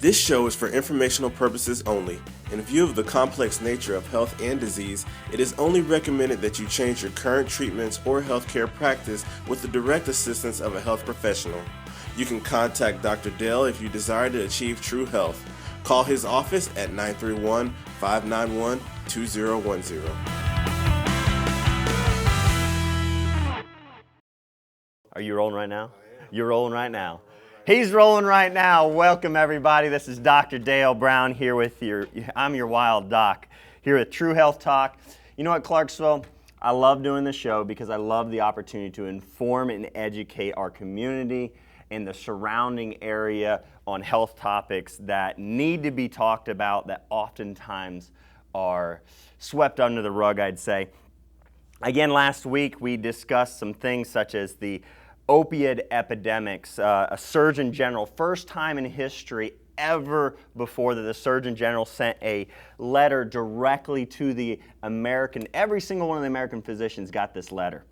This show is for informational purposes only. In view of the complex nature of health and disease, it is only recommended that you change your current treatments or healthcare practice with the direct assistance of a health professional. You can contact Dr. Dale if you desire to achieve true health. Call his office at 931-591-2010. Are you rolling right now? You're rolling right now. He's rolling right now. Welcome, everybody. This is Dr. Dale Brown here with I'm your wild doc, here with True Health Talk. You know what, Clarksville? I love doing this show because I love the opportunity to inform and educate our community and the surrounding area on health topics that need to be talked about, that oftentimes are swept under the rug, I'd say. Again, last week we discussed some things such as the opioid epidemics. A Surgeon General, first time in history ever before that the Surgeon General sent a letter directly to the American, every single one of the American physicians got this letter.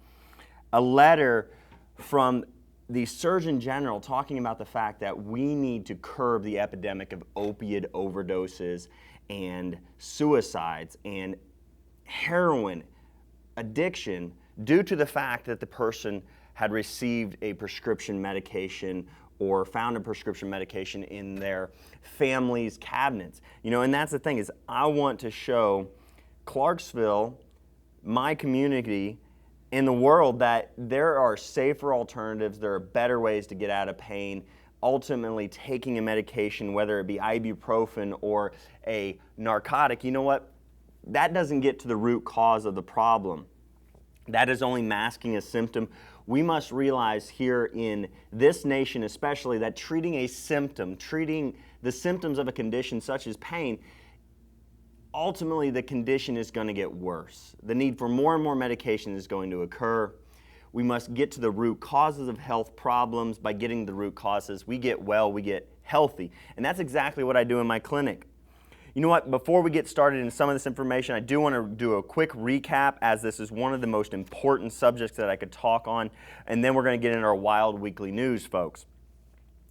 A letter from the Surgeon General talking about the fact that we need to curb the epidemic of opioid overdoses and suicides and heroin addiction due to the fact that the person had received a prescription medication or found a prescription medication in their family's cabinets. You know, and that's the thing, is I want to show Clarksville, my community, in the world, that there are safer alternatives, there are better ways to get out of pain. Ultimately, taking a medication, whether it be ibuprofen or a narcotic, you know what? That doesn't get to the root cause of the problem. That is only masking a symptom. We must realize here in this nation especially that treating a symptom, treating the symptoms of a condition such as pain, ultimately the condition is going to get worse. The need for more and more medication is going to occur. We must get to the root causes of health problems. By getting the root causes, we get well, we get healthy. And that's exactly what I do in my clinic. You know what, before we get started in some of this information, I do want to do a quick recap, as this is one of the most important subjects that I could talk on, and then we're going to get into our wild weekly news, folks,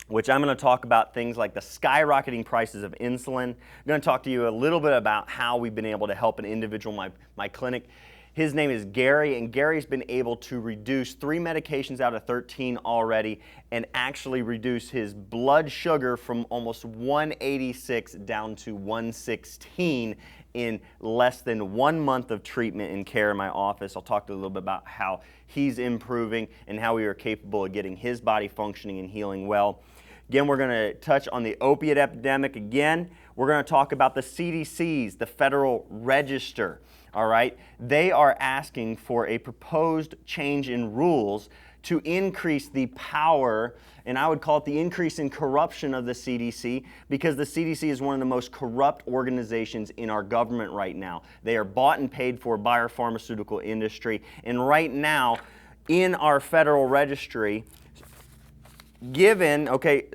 which I'm going to talk about things like the skyrocketing prices of insulin. I'm going to talk to you a little bit about how we've been able to help an individual in my clinic. His name is Gary, and Gary's been able to reduce 3 medications out of 13 already and actually reduce his blood sugar from almost 186 down to 116 in less than 1 month of treatment and care in my office. I'll talk to you a little bit about how he's improving and how we are capable of getting his body functioning and healing well. Again, we're going to touch on the opiate epidemic again. We're going to talk about the CDC's, the Federal Register. All right, they are asking for a proposed change in rules to increase the power, and I would call it the increase in corruption of the CDC, because the CDC is one of the most corrupt organizations in our government right now. They are bought and paid for by our pharmaceutical industry, and right now in our Federal Registry,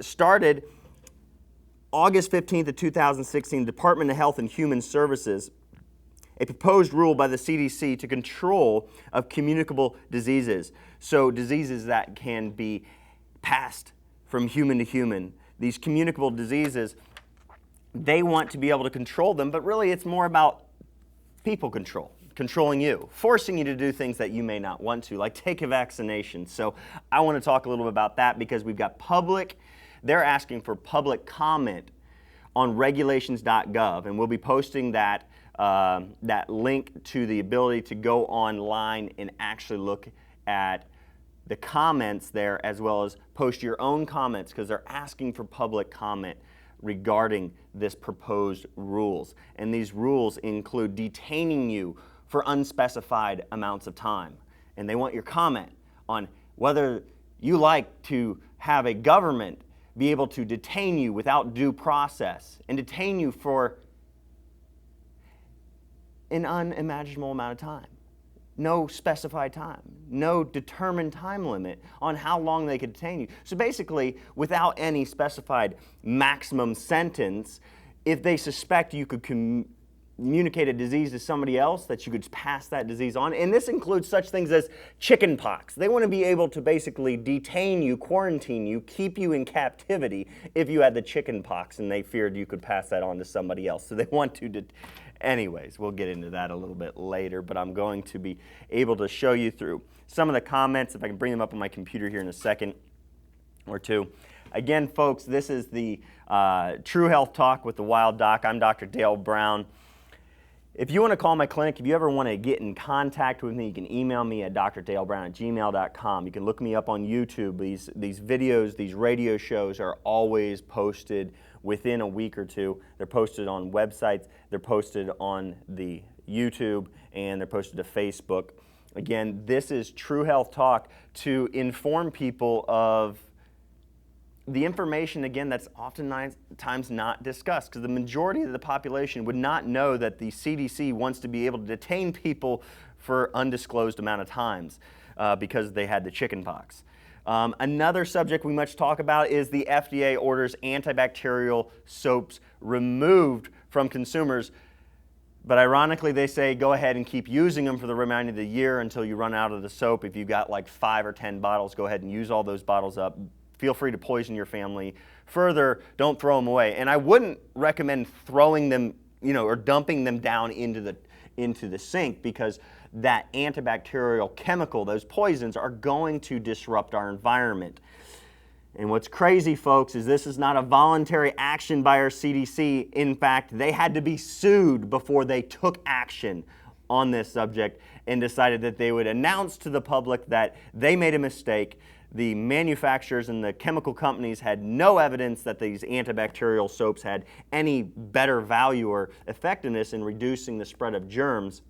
started August 15th of 2016, Department of Health and Human Services, a proposed rule by the CDC to control of communicable diseases. So diseases that can be passed from human to human. These communicable diseases, they want to be able to control them, but really it's more about people control, controlling you, forcing you to do things that you may not want to, like take a vaccination. So I want to talk a little bit about that because we've got they're asking for public comment on regulations.gov, and we'll be posting that link to the ability to go online and actually look at the comments there, as well as post your own comments, because they're asking for public comment regarding this proposed rules. And these rules include detaining you for unspecified amounts of time. And they want your comment on whether you like to have a government be able to detain you without due process and detain you for an unimaginable amount of time. No specified time, no determined time limit on how long they could detain you. So basically, without any specified maximum sentence, if they suspect you could communicate a disease to somebody else, that you could pass that disease on. And this includes such things as chicken pox. They want to be able to basically detain you, quarantine you, keep you in captivity if you had the chicken pox and they feared you could pass that on to somebody else. So they want to, anyways, we'll get into that a little bit later, but I'm going to be able to show you through some of the comments, if I can bring them up on my computer here in a second or two. Again, folks, this is the True Health Talk with the Wild Doc. I'm Dr. Dale Brown. If you want to call my clinic, if you ever want to get in contact with me, you can email me at drdalebrown@gmail.com. You can look me up on YouTube. These videos, these radio shows are always posted within a week or two. They're posted on websites, they're posted on the YouTube, and they're posted to Facebook. Again, this is True Health Talk to inform people of the information, again, that's oftentimes not discussed, because the majority of the population would not know that the CDC wants to be able to detain people for undisclosed amount of times because they had the chicken pox. Another subject we much talk about is the FDA orders antibacterial soaps removed from consumers, but ironically they say go ahead and keep using them for the remainder of the year until you run out of the soap. If you've got like 5 or 10 bottles, go ahead and use all those bottles up. Feel free to poison your family further. Don't throw them away. And I wouldn't recommend throwing them, or dumping them down into the sink, because that antibacterial chemical, those poisons, are going to disrupt our environment. And what's crazy, folks, is this is not a voluntary action by our CDC. In fact, they had to be sued before they took action on this subject and decided that they would announce to the public that they made a mistake. The manufacturers and the chemical companies had no evidence that these antibacterial soaps had any better value or effectiveness in reducing the spread of germs.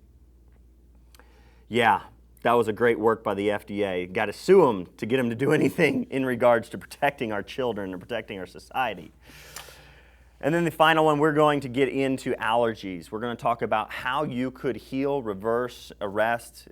Yeah, that was a great work by the FDA. Got to sue them to get them to do anything in regards to protecting our children and protecting our society. And then the final one, we're going to get into allergies. We're going to talk about how you could heal, reverse, arrest,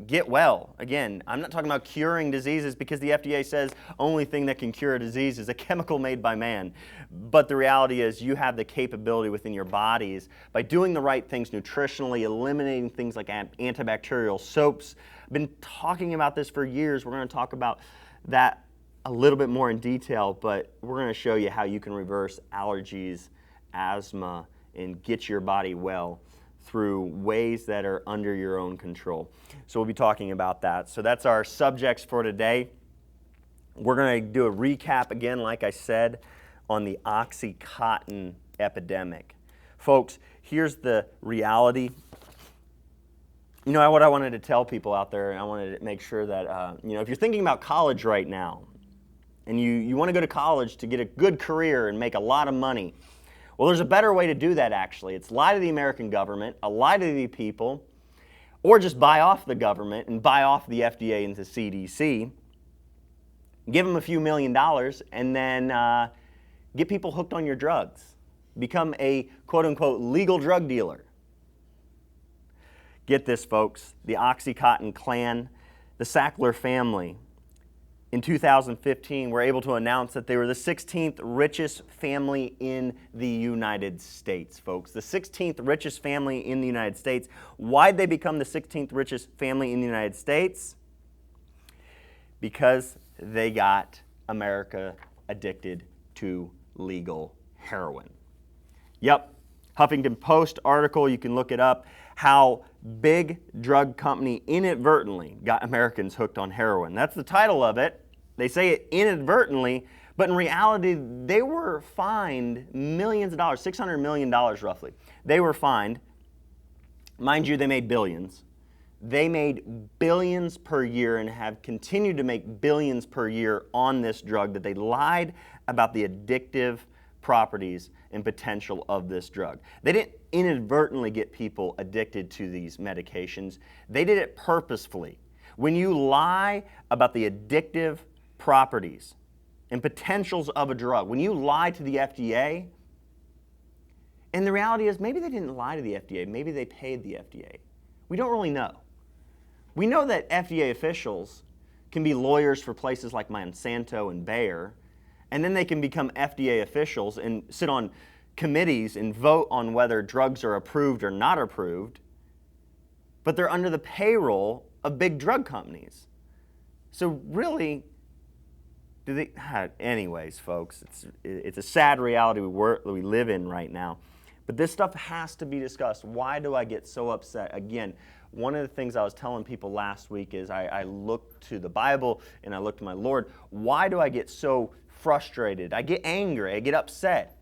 get well. Again, I'm not talking about curing diseases, because the FDA says only thing that can cure a disease is a chemical made by man. But the reality is you have the capability within your bodies by doing the right things nutritionally, eliminating things like antibacterial soaps. I've been talking about this for years. We're going to talk about that a little bit more in detail, but we're going to show you how you can reverse allergies, asthma, and get your body well through ways that are under your own control. So we'll be talking about that. So that's our subjects for today. We're going to do a recap again, like I said, on the Oxycontin epidemic. Folks, here's the reality. What I wanted to tell people out there, and I wanted to make sure that, if you're thinking about college right now, and you want to go to college to get a good career and make a lot of money, well, there's a better way to do that, actually. It's lie to the American government, lie to the people, or just buy off the government and buy off the FDA and the CDC, give them a few $1 million, and then get people hooked on your drugs. Become a quote-unquote legal drug dealer. Get this, folks. The Oxycontin clan, the Sackler family, in 2015, were able to announce that they were the 16th richest family in the United States, folks. The 16th richest family in the United States. Why'd they become the 16th richest family in the United States? Because they got America addicted to legal heroin. Yep, Huffington Post article, you can look it up, how big drug company inadvertently got Americans hooked on heroin. That's the title of it. They say it inadvertently, but in reality, they were fined millions of dollars, $600 million roughly. They were fined. Mind you, they made billions. They made billions per year and have continued to make billions per year on this drug, that they lied about the addictive properties and potential of this drug. They didn't inadvertently get people addicted to these medications. They did it purposefully. When you lie about the addictive properties and potentials of a drug, when you lie to the FDA, and the reality is maybe they didn't lie to the FDA, maybe they paid the FDA. We don't really know. We know that FDA officials can be lawyers for places like Monsanto and Bayer, and then they can become FDA officials and sit on committees and vote on whether drugs are approved or not approved, but they're under the payroll of big drug companies. So really, anyways, folks, it's a sad reality we live in right now. But this stuff has to be discussed. Why do I get so upset? Again, one of the things I was telling people last week is I look to the Bible and I look to my Lord. Why do I get so frustrated? I get angry, I get upset.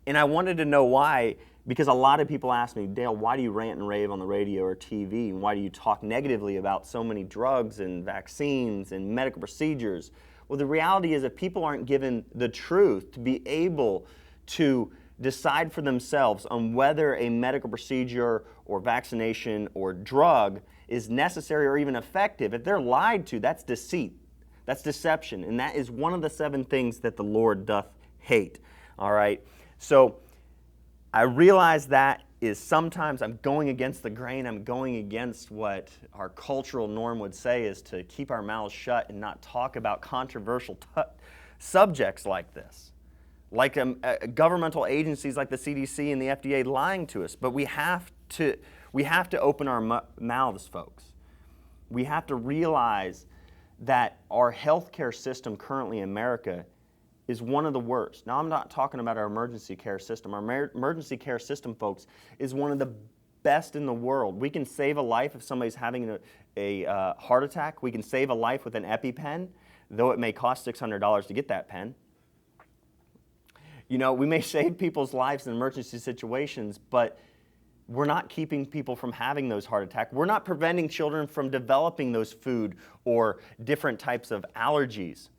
And I wanted to know why, because a lot of people ask me, Dale, why do you rant and rave on the radio or TV? And why do you talk negatively about so many drugs and vaccines and medical procedures? Well, the reality is if people aren't given the truth to be able to decide for themselves on whether a medical procedure or vaccination or drug is necessary or even effective, if they're lied to, that's deceit. That's deception. And that is one of the 7 things that the Lord doth hate. All right? So I realize that is sometimes I'm going against the grain. I'm going against what our cultural norm would say is to keep our mouths shut and not talk about controversial subjects like this. Like governmental agencies like the CDC and the FDA lying to us. But we have to open our mouths, folks. We have to realize that our healthcare system currently in America is one of the worst. Now, I'm not talking about our emergency care system. Our emergency care system, folks, is one of the best in the world. We can save a life if somebody's having a heart attack. We can save a life with an EpiPen, though it may cost $600 to get that pen. You know, we may save people's lives in emergency situations, but we're not keeping people from having those heart attacks. We're not preventing children from developing those food or different types of allergies.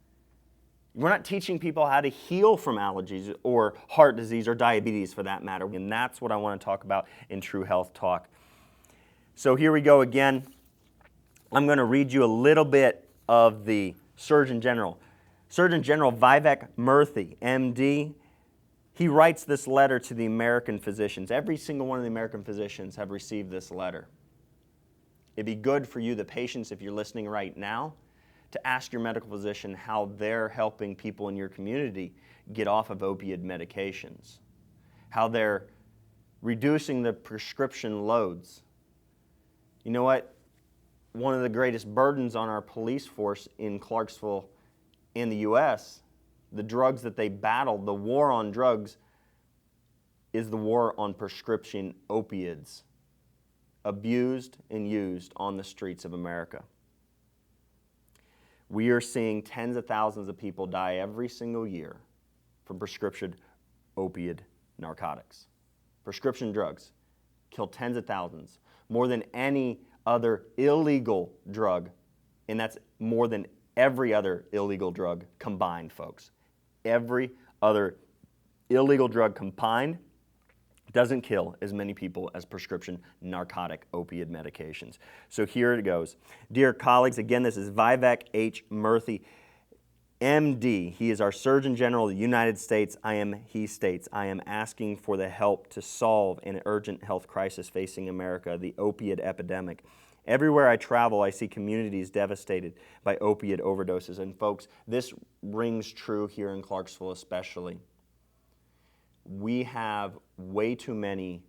We're not teaching people how to heal from allergies or heart disease or diabetes for that matter. And that's what I want to talk about in True Health Talk. So here we go again. I'm going to read you a little bit of the Surgeon General. Surgeon General Vivek Murthy, MD, he writes this letter to the American physicians. Every single one of the American physicians have received this letter. It'd be good for you, the patients, if you're listening right now, to ask your medical physician how they're helping people in your community get off of opioid medications, how they're reducing the prescription loads. You know what? One of the greatest burdens on our police force in Clarksville in the U.S., the drugs that they battle, the war on drugs, is the war on prescription opioids, abused and used on the streets of America. We are seeing tens of thousands of people die every single year from prescription opioid narcotics. Prescription drugs kill tens of thousands, more than any other illegal drug, and that's more than every other illegal drug combined, folks. Every other illegal drug combined doesn't kill as many people as prescription narcotic opioid medications. So here it goes. Dear colleagues, again, this is Vivek H. Murthy, MD. He is our Surgeon General of the United States. He states, I am asking for the help to solve an urgent health crisis facing America, the opioid epidemic. Everywhere I travel, I see communities devastated by opioid overdoses. And folks, this rings true here in Clarksville especially. We have way too many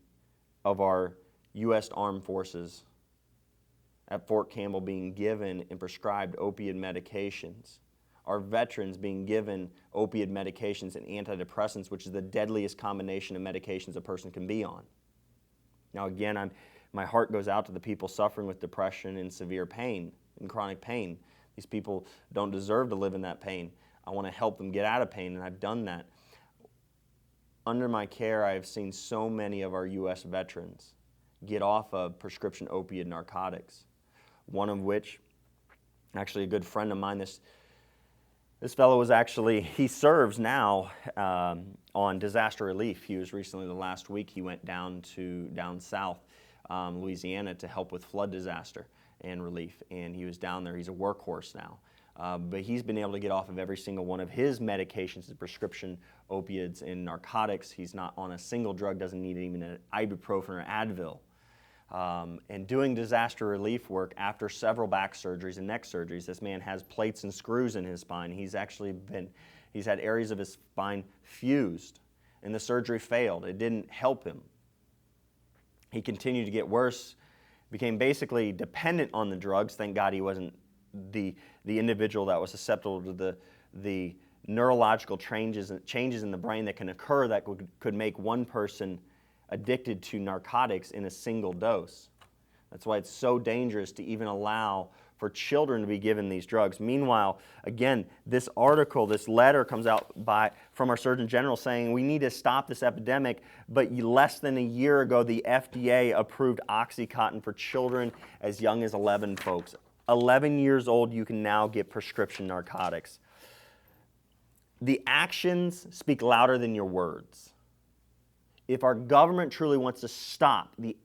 of our U.S. Armed Forces at Fort Campbell being given and prescribed opioid medications. Our veterans being given opioid medications and antidepressants, which is the deadliest combination of medications a person can be on. Now again, my heart goes out to the people suffering with depression and severe pain and chronic pain. These people don't deserve to live in that pain. I want to help them get out of pain, and I've done that. Under my care, I have seen so many of our U.S. veterans get off of prescription opioid narcotics, one of which, actually a good friend of mine, this fellow was actually, he serves now on disaster relief. He was recently, the last week, he went down south, Louisiana, to help with flood disaster and relief, and he was down there. He's a workhorse now. But he's been able to get off of every single one of his medications, the prescription opioids and narcotics. He's not on a single drug, doesn't need even an ibuprofen or Advil. And doing disaster relief work after several back surgeries and neck surgeries. This man has plates and screws in his spine. He's had areas of his spine fused. and the surgery failed. It didn't help him. He continued to get worse, became basically dependent on the drugs. Thank God he wasn't the individual that was susceptible to the neurological changes in the brain that can occur that could make one person addicted to narcotics in a single dose. That's why it's so dangerous to even allow for children to be given these drugs. Meanwhile, again, this article, this letter comes out from our Surgeon General saying we need to stop this epidemic, but less than a year ago, the FDA approved OxyContin for children as young as 11, folks. 11 years old, you can now get prescription narcotics. The actions speak louder than your words. If our government truly wants to stop the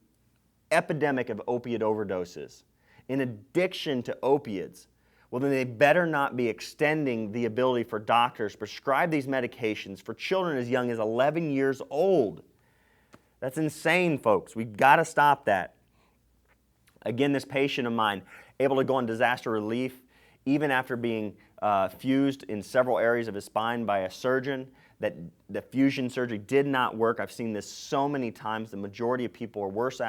epidemic of opiate overdoses, in addiction to opiates, well, then they better not be extending the ability for doctors to prescribe these medications for children as young as 11 years old. That's insane, folks. We've got to stop that. Again, this patient of mine, able to go on disaster relief, even after being fused in several areas of his spine by a surgeon, that the fusion surgery did not work. I've seen this so many times. The majority of people are worse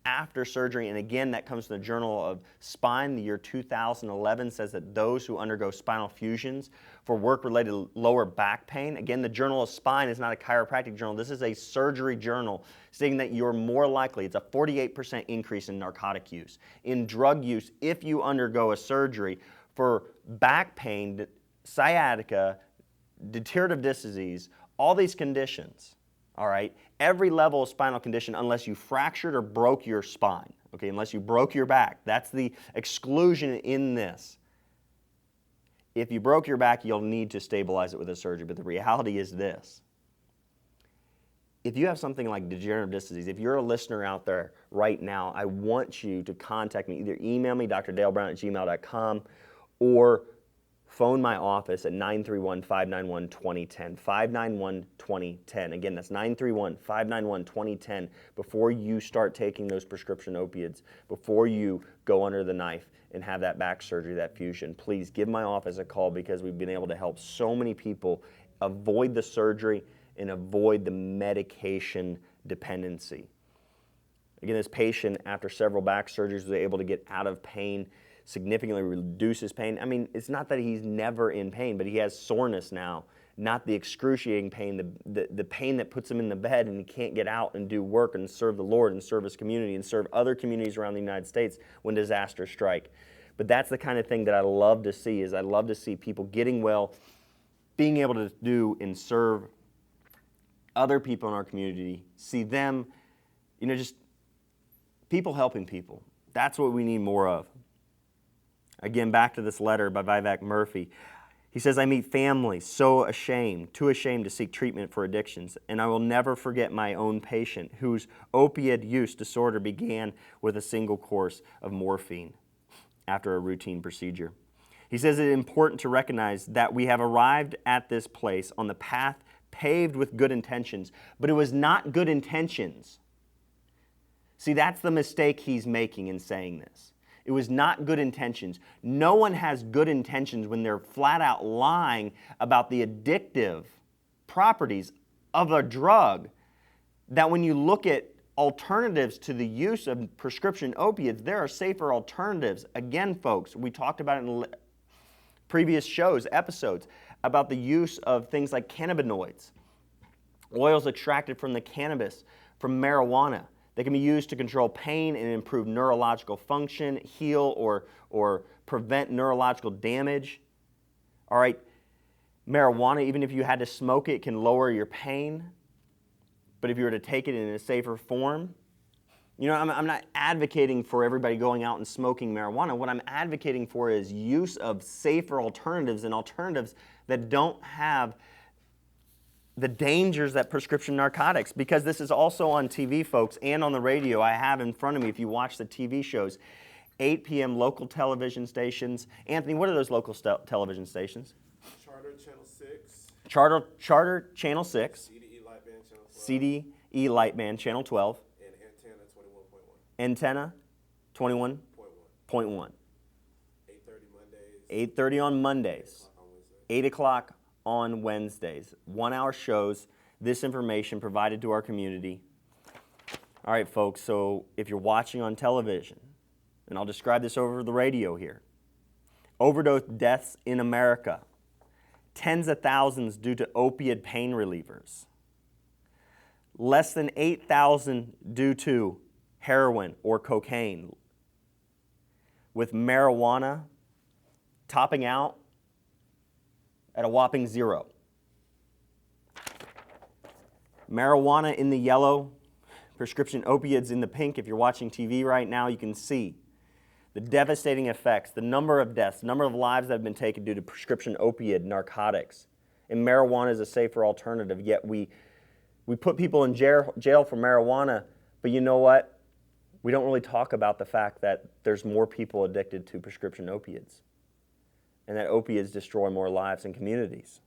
after surgery, and again, that comes from the Journal of Spine. The year 2011 says that those who undergo spinal fusions for work-related lower back pain, again, the Journal of Spine is not a chiropractic journal. This is a surgery journal stating that you're more likely, it's a 48% increase in narcotic use, in drug use if you undergo a surgery for back pain, sciatica, degenerative disc disease, all these conditions. All right, every level of spinal condition unless you fractured or broke your spine, okay, unless you broke your back. That's the exclusion in this. If you broke your back, you'll need to stabilize it with a surgery, but the reality is this. If you have something like degenerative disc disease, if you're a listener out there right now, I want you to contact me. Either email me, drdalebrown@gmail.com, or phone my office at 931-591-2010, 591-2010. Again, that's 931-591-2010 before you start taking those prescription opiates, before you go under the knife and have that back surgery, that fusion. Please give my office a call because we've been able to help so many people avoid the surgery and avoid the medication dependency. Again, this patient, after several back surgeries, was able to get out of pain, significantly reduces pain. I mean, it's not that he's never in pain, but he has soreness now, not the excruciating pain, the pain that puts him in the bed and he can't get out and do work and serve the Lord and serve his community and serve other communities around the United States when disasters strike. But that's the kind of thing that I love to see, is I love to see people getting well, being able to do and serve other people in our community, see them, just people helping people. That's what we need more of. Again, back to this letter by Vivek Murphy. He says, I meet families so ashamed, too ashamed to seek treatment for addictions, and I will never forget my own patient whose opioid use disorder began with a single course of morphine after a routine procedure. He says it is important to recognize that we have arrived at this place on the path paved with good intentions, but it was not good intentions. See, that's the mistake he's making in saying this. It was not good intentions. No one has good intentions when they're flat out lying about the addictive properties of a drug. That when you look at alternatives to the use of prescription opiates, there are safer alternatives. Again, folks, we talked about it in previous shows, episodes, about the use of things like cannabinoids, oils extracted from the cannabis, from marijuana. They can be used to control pain and improve neurological function, heal or prevent neurological damage. All right, marijuana, even if you had to smoke it, can lower your pain. But if you were to take it in a safer form, I'm not advocating for everybody going out and smoking marijuana. What I'm advocating for is use of safer alternatives and alternatives that don't have the dangers that prescription narcotics, because this is also on TV, folks, and on the radio. I have in front of me, if you watch the TV shows, 8 p.m. local television stations. Anthony, what are those local television stations? Charter Channel 6. Charter Channel 6. CDE Lightband Channel 12. CDE Lightband Channel 12. And Antenna 21.1. 8:30 Mondays. 8:30 on Mondays. 8 o'clock on Wednesdays. 1-hour shows this information provided to our community. All right, folks, so if you're watching on television, and I'll describe this over the radio here, overdose deaths in America, tens of thousands due to opiate pain relievers, less than 8,000 due to heroin or cocaine, with marijuana topping out at a whopping 0. Marijuana in the yellow, prescription opioids in the pink. If you're watching TV right now, you can see the devastating effects, the number of deaths, the number of lives that have been taken due to prescription opiate narcotics. And marijuana is a safer alternative, yet we put people in jail for marijuana, but you know what? We don't really talk about the fact that there's more people addicted to prescription opiates, and that opiates destroy more lives and communities.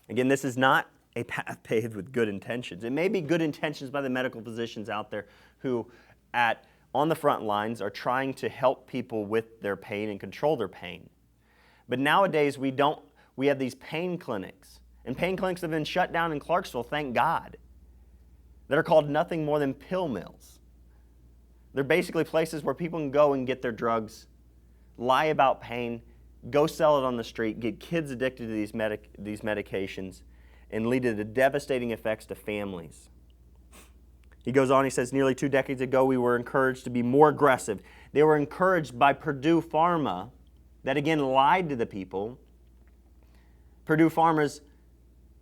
Again, this is not a path paved with good intentions. It may be good intentions by the medical physicians out there who, on the front lines, are trying to help people with their pain and control their pain. But nowadays, we have these pain clinics, and pain clinics have been shut down in Clarksville, thank God, that are called nothing more than pill mills. They're basically places where people can go and get their drugs, lie about pain, go sell it on the street, get kids addicted to these medications, and lead to the devastating effects to families. He goes on, he says, nearly 2 decades ago, we were encouraged to be more aggressive. They were encouraged by Purdue Pharma, that again lied to the people. Purdue Pharma's,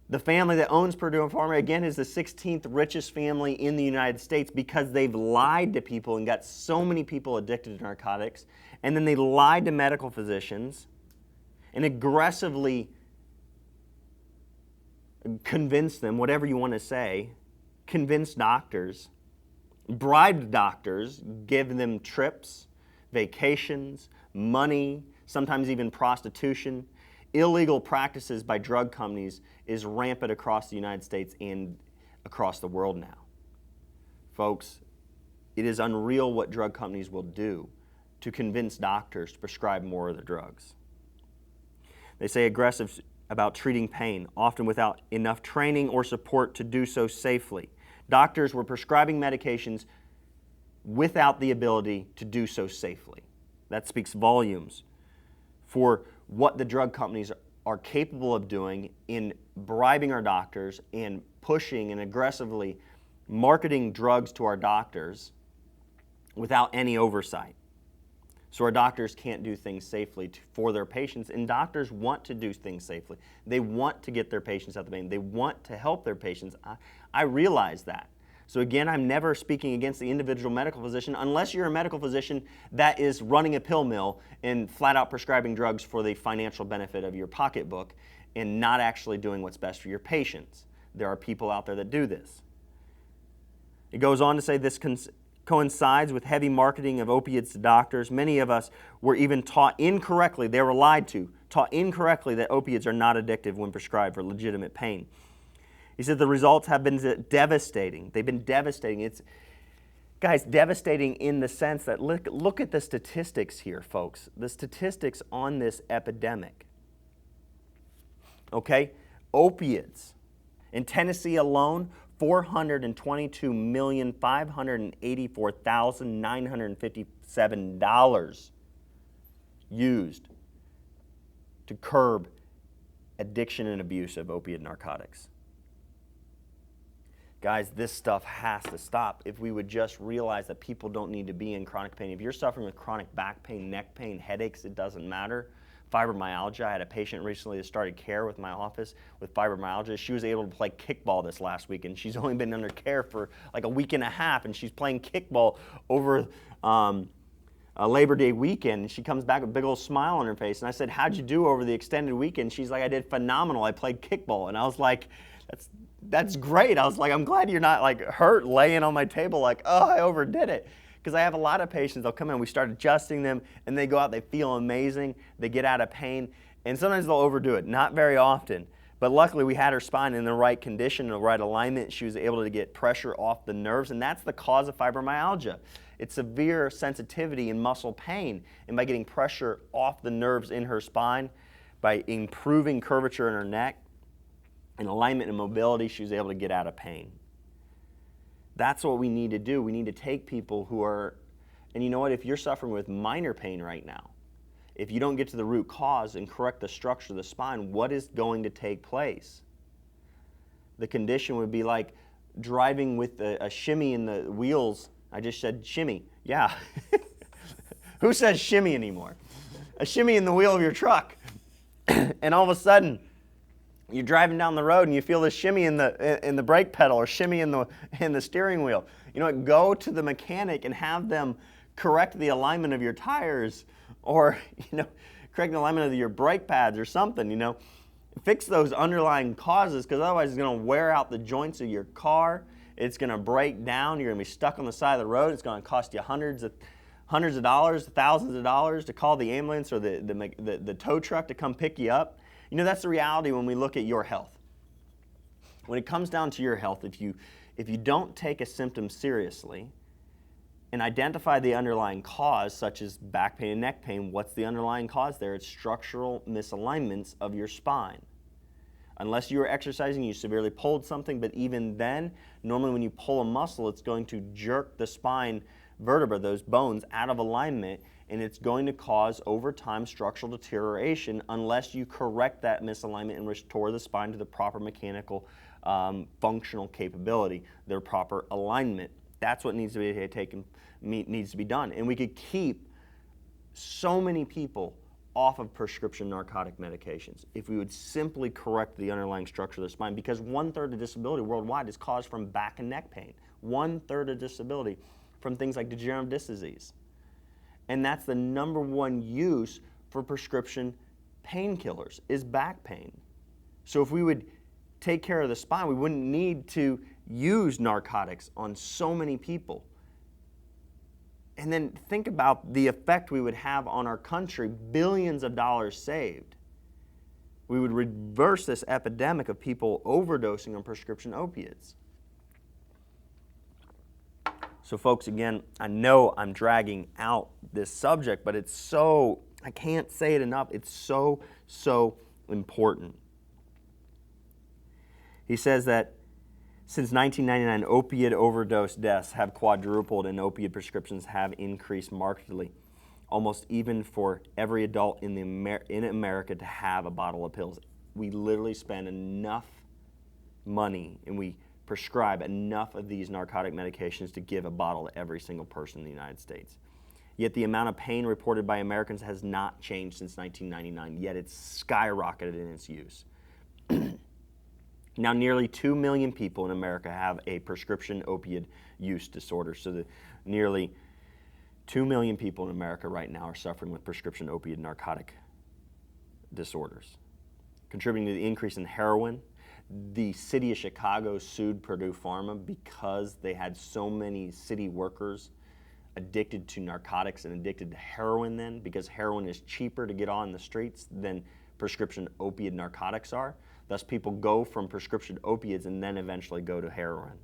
the family that owns Purdue Pharma, again, is the 16th richest family in the United States because they've lied to people and got so many people addicted to narcotics. And then they lied to medical physicians and aggressively convinced them, whatever you want to say, convinced doctors, bribed doctors, give them trips, vacations, money, sometimes even prostitution. Illegal practices by drug companies is rampant across the United States and across the world now. Folks, it is unreal what drug companies will do to convince doctors to prescribe more of the drugs. They say aggressive about treating pain, often without enough training or support to do so safely. Doctors were prescribing medications without the ability to do so safely. That speaks volumes for what the drug companies are capable of doing in bribing our doctors and pushing and aggressively marketing drugs to our doctors without any oversight. So our doctors can't do things safely for their patients, and doctors want to do things safely. They want to get their patients out of the pain. They want to help their patients. I realize that. So again, I'm never speaking against the individual medical physician unless you're a medical physician that is running a pill mill and flat out prescribing drugs for the financial benefit of your pocketbook and not actually doing what's best for your patients. There are people out there that do this. It goes on to say this coincides with heavy marketing of opiates to doctors. Many of us were even taught incorrectly, they were lied to, taught incorrectly that opiates are not addictive when prescribed for legitimate pain. He said the results have been devastating. They've been devastating. It's, guys, devastating in the sense that look at the statistics here, folks. The statistics on this epidemic. Okay? Opiates. In Tennessee alone, $422,584,957 used to curb addiction and abuse of opiate narcotics. Guys, this stuff has to stop if we would just realize that people don't need to be in chronic pain. If you're suffering with chronic back pain, neck pain, headaches, it doesn't matter. Fibromyalgia, I had a patient recently that started care with my office with fibromyalgia. She was able to play kickball this last week, and she's only been under care for like a week and a half, and she's playing kickball over a Labor Day weekend, and she comes back with a big old smile on her face. And I said, how'd you do over the extended weekend? She's like, I did phenomenal. I played kickball. And I was like, that's great. I was like, I'm glad you're not like hurt laying on my table like, oh, I overdid it. Because I have a lot of patients, they'll come in, we start adjusting them, and they go out, they feel amazing, they get out of pain, and sometimes they'll overdo it, not very often. But luckily we had her spine in the right condition, in the right alignment. She was able to get pressure off the nerves, and that's the cause of fibromyalgia. It's severe sensitivity and muscle pain, and by getting pressure off the nerves in her spine, by improving curvature in her neck, in alignment and mobility, she was able to get out of pain. That's what we need to do. We need to take people who are, and you know what, if you're suffering with minor pain right now, if you don't get to the root cause and correct the structure of the spine, what is going to take place? The condition would be like driving with a shimmy in the wheels. I just said shimmy. Yeah. Who says shimmy anymore? A shimmy in the wheel of your truck. And all of a sudden, you're driving down the road and you feel the shimmy in the brake pedal or shimmy in the steering wheel. You know what? Go to the mechanic and have them correct the alignment of your tires, or correct the alignment of your brake pads or something. Fix those underlying causes, because otherwise it's going to wear out the joints of your car. It's going to break down. You're going to be stuck on the side of the road. It's going to cost you hundreds of dollars, thousands of dollars to call the ambulance or the tow truck to come pick you up. That's the reality when we look at your health. When it comes down to your health, if you don't take a symptom seriously and identify the underlying cause, such as back pain and neck pain, what's the underlying cause there? It's structural misalignments of your spine. Unless you were exercising, you severely pulled something, but even then, normally when you pull a muscle, it's going to jerk the spine vertebra, those bones, out of alignment, and it's going to cause, over time, structural deterioration unless you correct that misalignment and restore the spine to the proper mechanical functional capability, their proper alignment. That's what needs to be done. And we could keep so many people off of prescription narcotic medications if we would simply correct the underlying structure of the spine, because 1/3 of disability worldwide is caused from back and neck pain. 1/3 of disability from things like degenerative disc disease. And that's the number one use for prescription painkillers, is back pain. So if we would take care of the spine, we wouldn't need to use narcotics on so many people. And then think about the effect we would have on our country, billions of dollars saved. We would reverse this epidemic of people overdosing on prescription opiates. So folks, again, I know I'm dragging out this subject, but it's so, I can't say it enough, it's so, so important. He says that since 1999, opiate overdose deaths have quadrupled and opiate prescriptions have increased markedly, almost even for every adult in America to have a bottle of pills. We literally spend enough money and we prescribe enough of these narcotic medications to give a bottle to every single person in the United States. Yet the amount of pain reported by Americans has not changed since 1999, yet it's skyrocketed in its use. Now, nearly 2 million people in America have a prescription opioid use disorder. So nearly 2 million people in America right now are suffering with prescription opioid narcotic disorders. Contributing to the increase in heroin, the city of Chicago sued Purdue Pharma because they had so many city workers addicted to narcotics and addicted to heroin then, because heroin is cheaper to get on the streets than prescription opioid narcotics are. Thus, people go from prescription opiates and then eventually go to heroin.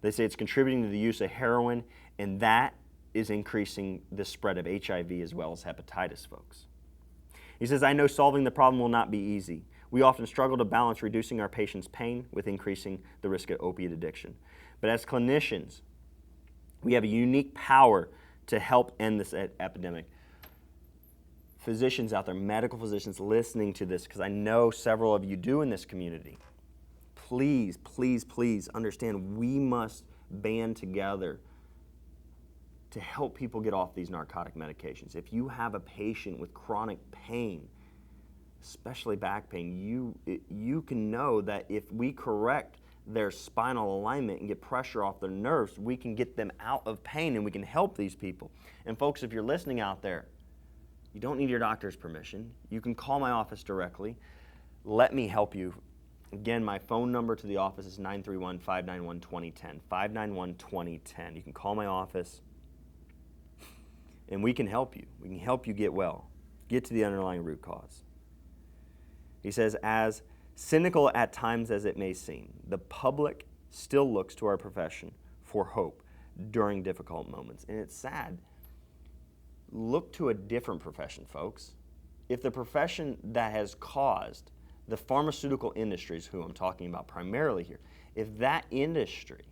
They say it's contributing to the use of heroin, and that is increasing the spread of HIV as well as hepatitis, folks. He says, I know solving the problem will not be easy. We often struggle to balance reducing our patients' pain with increasing the risk of opiate addiction. But as clinicians, we have a unique power to help end this epidemic. Physicians out there, medical physicians listening to this, because I know several of you do in this community, please, please, please understand we must band together to help people get off these narcotic medications. If you have a patient with chronic pain, especially back pain, you can know that if we correct their spinal alignment and get pressure off their nerves, we can get them out of pain and we can help these people. And folks, if you're listening out there, you don't need your doctor's permission. You can call my office directly. Let me help you. Again, my phone number to the office is 931-591-2010, 591-2010. You can call my office and we can help you. We can help you get well, get to the underlying root cause. He says, as cynical at times as it may seem, the public still looks to our profession for hope during difficult moments. And it's sad. Look to a different profession, folks. If the profession that has caused the pharmaceutical industry is who I'm talking about primarily here. If that industry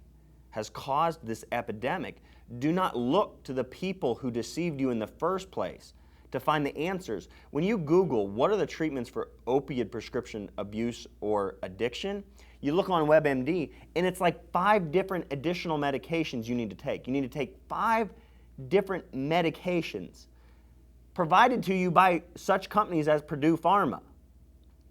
has caused this epidemic, do not look to the people who deceived you in the first place to find the answers. When you Google what are the treatments for opioid prescription abuse or addiction, you look on WebMD and it's like 5 different additional medications you need to take. You need to take 5 different medications provided to you by such companies as Purdue Pharma.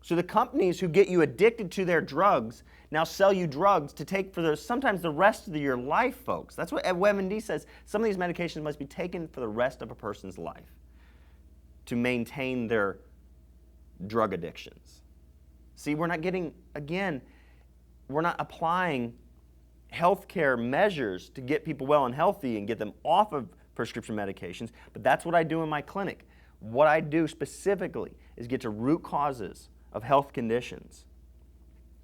So the companies who get you addicted to their drugs now sell you drugs to take for sometimes the rest of your life, folks. That's what WebMD says. Some of these medications must be taken for the rest of a person's life to maintain their drug addictions. See, we're not getting, again, we're not applying healthcare measures to get people well and healthy and get them off of prescription medications, but that's what I do in my clinic. What I do specifically is get to root causes of health conditions,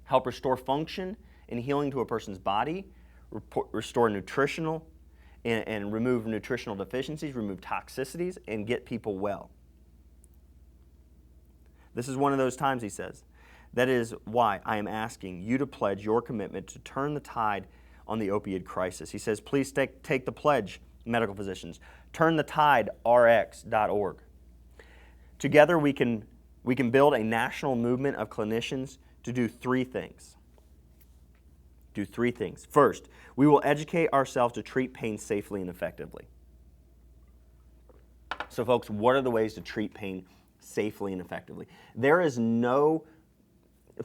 help restore function and healing to a person's body, restore nutritional and remove nutritional deficiencies, remove toxicities, and get people well. This is one of those times, he says. That is why I am asking you to pledge your commitment to turn the tide on the opioid crisis. He says, please take the pledge, medical physicians. TurnTheTideRx.org. Together we can build a national movement of clinicians to do 3 things. Do 3 things. First, we will educate ourselves to treat pain safely and effectively. So folks, what are the ways to treat pain safely and effectively? There is no,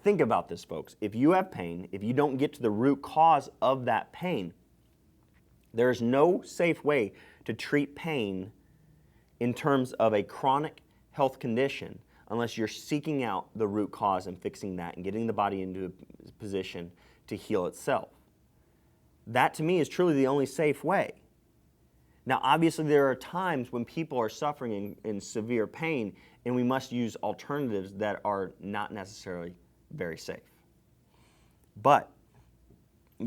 think about this, folks. If you have pain, if you don't get to the root cause of that pain, there is no safe way to treat pain in terms of a chronic health condition unless you're seeking out the root cause and fixing that and getting the body into a position to heal itself. That, to me, is truly the only safe way. Now, obviously, there are times when people are suffering in severe pain, and we must use alternatives that are not necessarily very safe. But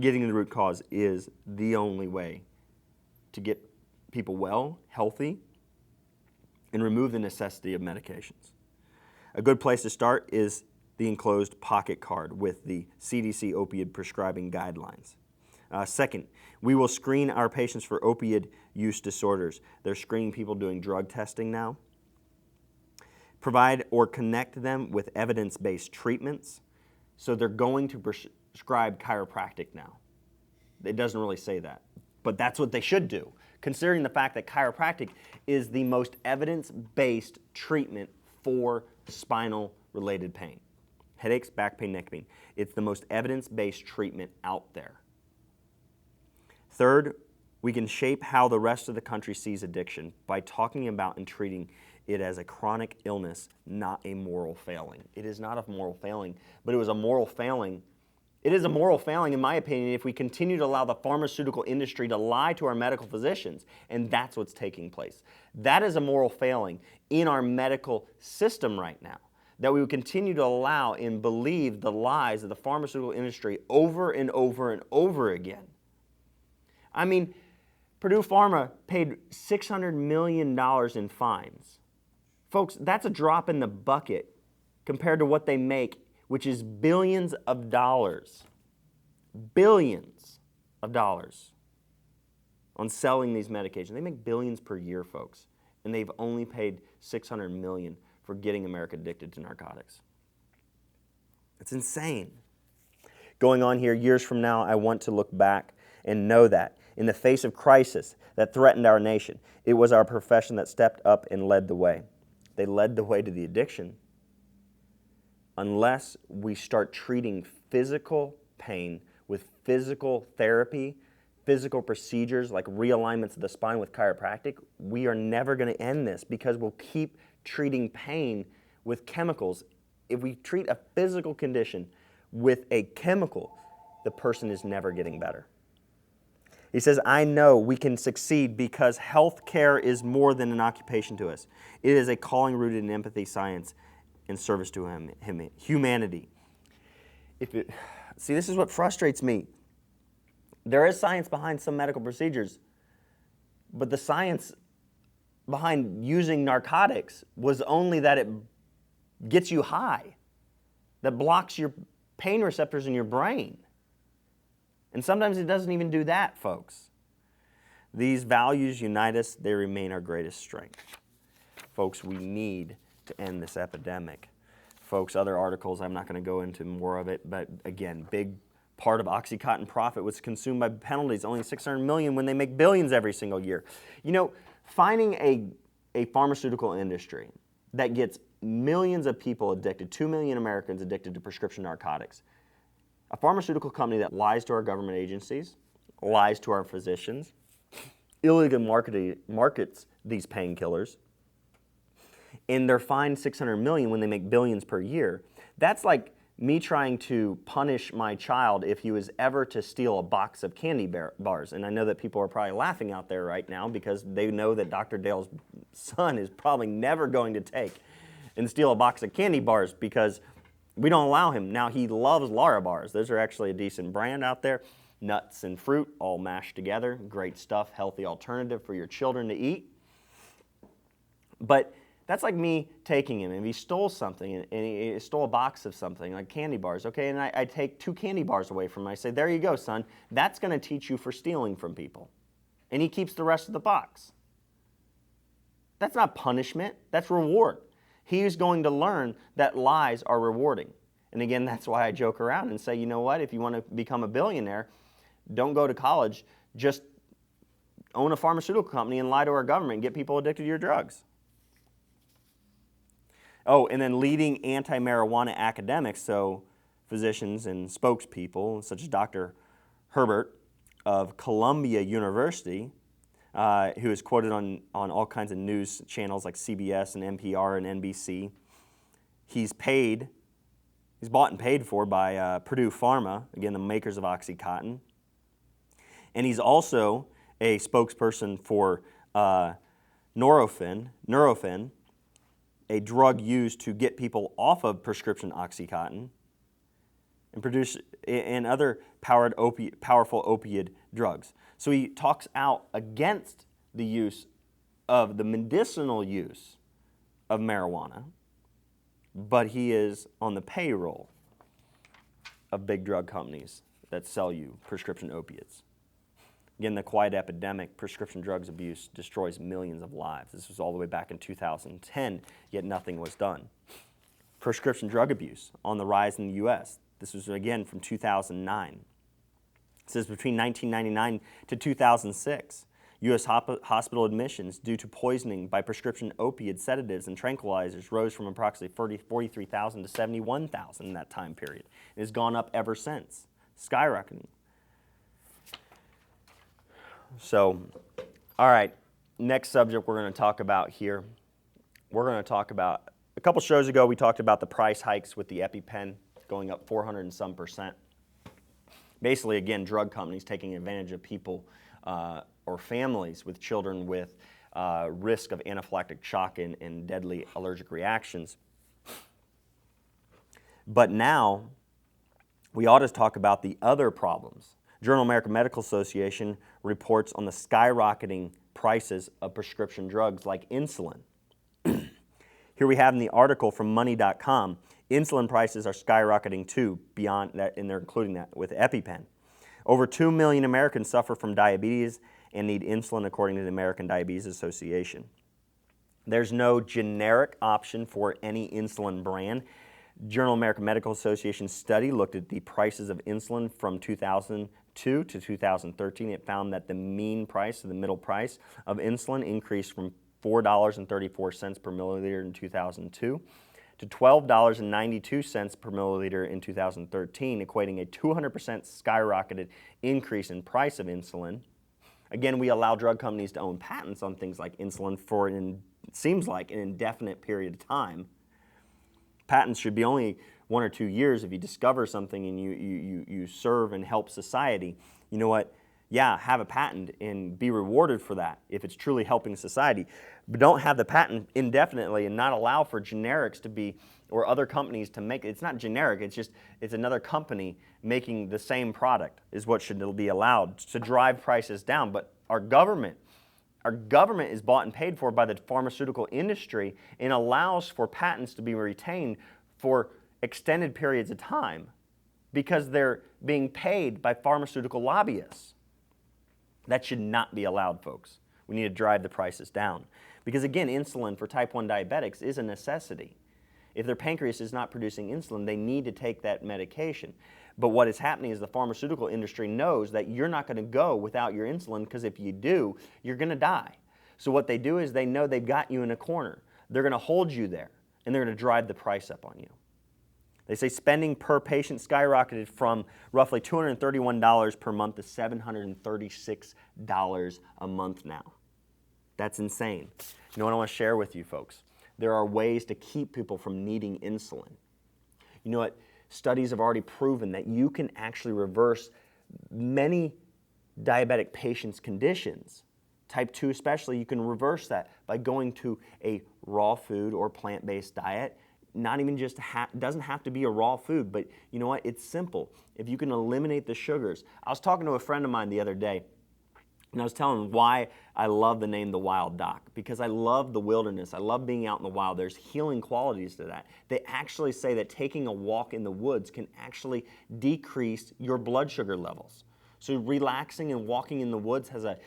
getting to the root cause is the only way to get people well, healthy, and remove the necessity of medications. A good place to start is the enclosed pocket card with the CDC opioid prescribing guidelines. Second, we will screen our patients for opioid use disorders. They're screening people doing drug testing now. Provide or connect them with evidence-based treatments. So they're going to prescribe chiropractic now. It doesn't really say that, but that's what they should do, considering the fact that chiropractic is the most evidence-based treatment for spinal-related pain. Headaches, back pain, neck pain. It's the most evidence-based treatment out there. Third, we can shape how the rest of the country sees addiction by talking about and treating it as a chronic illness, not a moral failing. It is not a moral failing, but it was a moral failing. It is a moral failing, in my opinion, if we continue to allow the pharmaceutical industry to lie to our medical physicians, and that's what's taking place. That is a moral failing in our medical system right now, that we would continue to allow and believe the lies of the pharmaceutical industry over and over and over again. I mean, Purdue Pharma paid $600 million in fines. Folks, that's a drop in the bucket compared to what they make, which is billions of dollars. Billions of dollars on selling these medications. They make billions per year, folks, and they've only paid $600 million for getting America addicted to narcotics. It's insane. Going on here, years from now, I want to look back and know that in the face of crisis that threatened our nation, it was our profession that stepped up and led the way. They led the way to the addiction. Unless we start treating physical pain with physical therapy, physical procedures like realignments of the spine with chiropractic, we are never going to end this because we'll keep treating pain with chemicals. If we treat a physical condition with a chemical, the person is never getting better. He says, I know we can succeed because health care is more than an occupation to us. It is a calling rooted in empathy, science, and service to humanity. See, this is what frustrates me. There is science behind some medical procedures, but the science behind using narcotics was only that it gets you high. that blocks your pain receptors in your brain. And sometimes it doesn't even do that, folks. These values unite us. They remain our greatest strength. Folks, we need to end this epidemic. Folks, other articles, I'm not going to go into more of it, but again, big part of OxyContin profit was consumed by penalties, only $600 million when they make billions every single year. You know, finding a pharmaceutical industry that gets millions of people addicted, 2 million Americans addicted to prescription narcotics, a pharmaceutical company that lies to our government agencies, lies to our physicians, illegally markets these painkillers, and they're fined $600 million when they make billions per year. That's like me trying to punish my child if he was ever to steal a box of candy bars. And I know that people are probably laughing out there right now because they know that Dr. Dale's son is probably never going to take and steal a box of candy bars because we don't allow him. Now, he loves Lara bars. Those are actually a decent brand out there. Nuts and fruit all mashed together. Great stuff, healthy alternative for your children to eat. But that's like me taking him, and if he stole something, and he stole a box of something, like candy bars, okay, and I take 2 candy bars away from him. I say, there you go, son. That's going to teach you for stealing from people. And he keeps the rest of the box. That's not punishment. That's reward. He's going to learn that lies are rewarding. And again, that's why I joke around and say, you know what, if you want to become a billionaire, don't go to college. Just own a pharmaceutical company and lie to our government and get people addicted to your drugs. Oh, and then leading anti-marijuana academics, so physicians and spokespeople, such as Dr. Herbert of Columbia University, who is quoted on all kinds of news channels like CBS and NPR and NBC. He's bought and paid for by Purdue Pharma, again, the makers of OxyContin. And he's also a spokesperson for Nurofen, a drug used to get people off of prescription OxyContin and other powerful opioid drugs. So he talks out against the use of the medicinal use of marijuana, but he is on the payroll of big drug companies that sell you prescription opiates. Again, the quiet epidemic, prescription drugs abuse, destroys millions of lives. This was all the way back in 2010, yet nothing was done. Prescription drug abuse on the rise in the U.S. This was, again, from 2009. It says between 1999 to 2006, U.S. hospital admissions due to poisoning by prescription opiate sedatives and tranquilizers rose from approximately 43,000 to 71,000 in that time period. It has gone up ever since, skyrocketing. So, all right, next subject we're going to talk about here. We're going to talk about, a couple shows ago we talked about the price hikes with the EpiPen going up 400 and some percent. Basically, again, drug companies taking advantage of people or families with children with risk of anaphylactic shock and deadly allergic reactions. But now, we ought to talk about the other problems. Journal of American Medical Association reports on the skyrocketing prices of prescription drugs like insulin. Here we have in the article from money.com, insulin prices are skyrocketing too, beyond that, and they're including that with EpiPen. Over 2 million Americans suffer from diabetes and need insulin according to the American Diabetes Association. There's no generic option for any insulin brand. Journal of American Medical Association study looked at the prices of insulin from 2002 to 2013. It found that the mean price, the middle price of insulin increased from $4.34 per milliliter in 2002 to $12.92 per milliliter in 2013, equating a 200% skyrocketed increase in price of insulin. Again, we allow drug companies to own patents on things like insulin for, it seems like, an indefinite period of time. Patents should be only 1 or 2 years. If you discover something and you serve and help society, you know what? Yeah, have a patent and be rewarded for that if it's truly helping society. But don't have the patent indefinitely and not allow for generics to be, or other companies to make, it's not generic, it's another company making the same product is what should be allowed to drive prices down. But our government is bought and paid for by the pharmaceutical industry and allows for patents to be retained for extended periods of time because they're being paid by pharmaceutical lobbyists. That should not be allowed, folks. We need to drive the prices down. Because again, insulin for type 1 diabetics is a necessity. If their pancreas is not producing insulin, they need to take that medication. But what is happening is the pharmaceutical industry knows that you're not going to go without your insulin, because if you do, you're going to die. So what they do is they know they've got you in a corner. They're going to hold you there, and they're going to drive the price up on you. They say spending per patient skyrocketed from roughly $231 per month to $736 a month now. That's insane. You know what I want to share with you, folks? There are ways to keep people from needing insulin. You know what? Studies have already proven that you can actually reverse many diabetic patients' conditions. Type 2 especially, you can reverse that by going to a raw food or plant-based diet. Not even just, doesn't have to be a raw food, but you know what? It's simple. If you can eliminate the sugars. I was talking to a friend of mine the other day, and I was telling him why I love the name The Wild Doc, because I love the wilderness. I love being out in the wild. There's healing qualities to that. They actually say that taking a walk in the woods can actually decrease your blood sugar levels. So relaxing and walking in the woods has a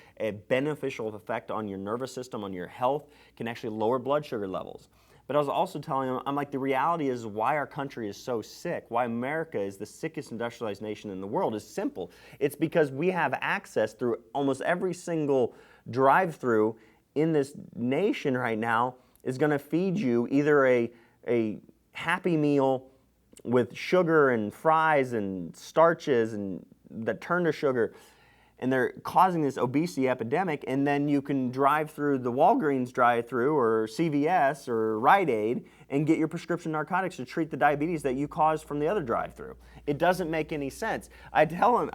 beneficial effect on your nervous system, on your health, can actually lower blood sugar levels. But I was also telling him, I'm like, the reality is why our country is so sick, why America is the sickest industrialized nation in the world is simple. It's because we have access through almost every single drive-through in this nation right now is going to feed you either a Happy Meal with sugar and fries and starches and that turn to sugar, and they're causing this obesity epidemic, and then you can drive through the Walgreens drive-through or CVS or Rite Aid and get your prescription narcotics to treat the diabetes that you caused from the other drive-through. It doesn't make any sense. I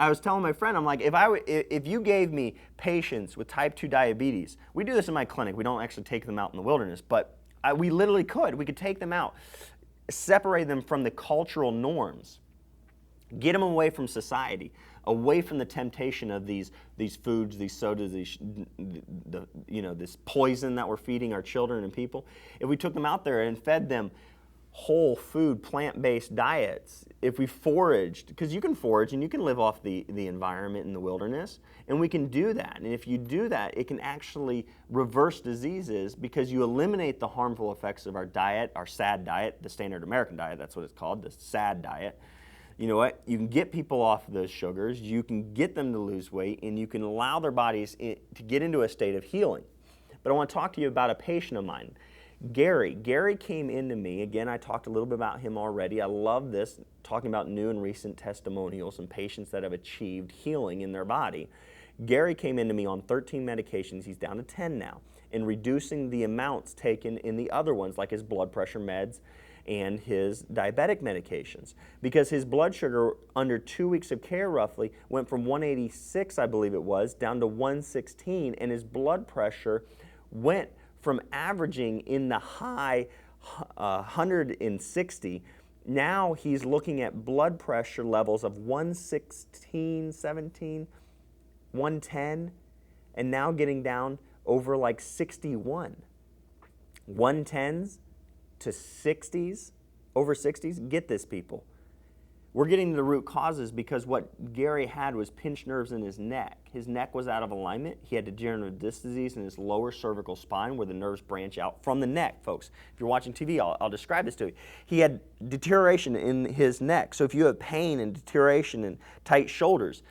was telling my friend, I'm like, if you gave me patients with type 2 diabetes, we do this in my clinic. We don't actually take them out in the wilderness, but we literally could. We could take them out, separate them from the cultural norms, get them away from society, away from the temptation of these foods, these sodas, this poison that we're feeding our children and people. If we took them out there and fed them whole food, plant-based diets, if we foraged, because you can forage and you can live off the environment in the wilderness, and we can do that. And if you do that, it can actually reverse diseases because you eliminate the harmful effects of our diet, our SAD diet, the standard American diet, that's what it's called, the SAD diet. You know what? You can get people off of those sugars, you can get them to lose weight, and you can allow their bodies to get into a state of healing. But I want to talk to you about a patient of mine, Gary. Gary came into me, again, I talked a little bit about him already. I love this, talking about new and recent testimonials and patients that have achieved healing in their body. Gary came into me on 13 medications, he's down to 10 now, and reducing the amounts taken in the other ones, like his blood pressure meds and his diabetic medications, because his blood sugar under 2 weeks of care roughly went from 186, I believe it was, down to 116, and his blood pressure went from averaging in the high 160. Now he's looking at blood pressure levels of 116, 17, 110, and now getting down over like 61. 110s to 60s, over 60s. Get this, people. We're getting to the root causes because what Gary had was pinched nerves in his neck. His neck was out of alignment. He had degenerative disc disease in his lower cervical spine where the nerves branch out from the neck, folks. If you're watching TV, I'll describe this to you. He had deterioration in his neck. So if you have pain and deterioration and tight shoulders,